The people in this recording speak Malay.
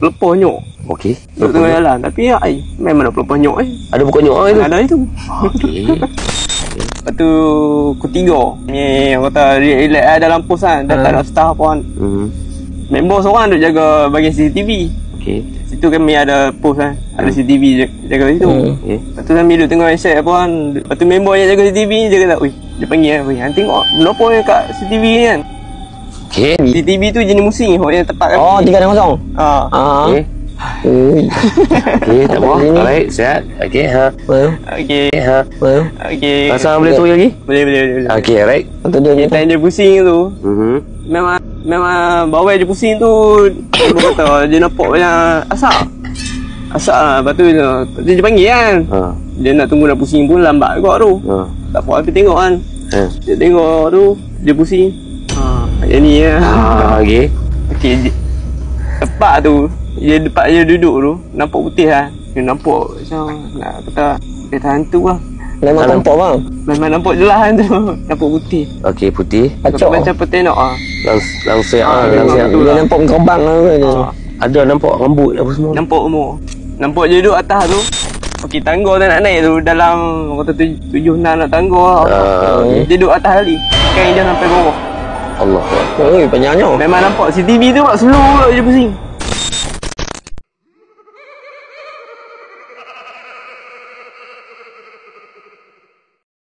Lepas nyok. Okey. Duduk tengah jalan. Tapi memang nak lepas nyok Ada pokok nyok itu? Ada itu. Okey. Lepas tu ketiga ni orang kata relax dalam pos kan. Dah tak nak staff pun. Member seorang duk jaga bahagian CCTV. Okey. Situ kami ada pos kan. Ada CCTV jaga situ. Okey. Lepas tu kami duduk tengok set apa kan. Lepas tu member yang jaga CCTV dia kata, "Oi, dia panggil kan. Hang tengok kenapa yang kat CCTV ni kan." Okey. CCTV tu jenis musim yang tepat kan. Oh, 360. Okey. Ui. Okey, tak apa. Alright, sihat. Okey, ha. Okey. Ha. Okey. Pasang boleh sorry lagi? Boleh. Okey, alright. Betul dia. Time dia pusing tu. Memang bawah dia pusing tu. Dia kata dia nampak banyak asap. Asap lah. Lepas tu dia panggil kan. Dia nak tunggu dah pusing pun lambat juga tu. Tak apa, tapi tengok kan. Dia tengok tu, dia pusing. Yang ni lah. Okey. Okey. Tepat tu, depan dia duduk tu, nampak putih lah. Dia nampak macam nak kata kereta hantu lah. Memang nampak bang. Memang nampak jelas kan tu. Nampak putih. Okey, putih. Acok. Macam petenok lah. Langsung Dia nampak kembang lah. Ada nampak rambut apa semua. Nampak umur. Nampak dia duduk atas tu. Okey, tangga tak nak naik tu. Dalam kata 7-6 nak tangga lah. Dia duduk atas kali. Kain dia sampai bawah. Allah. Oi, banyaknya. Memang nampak CCTV tu mak slow pula dia pusing.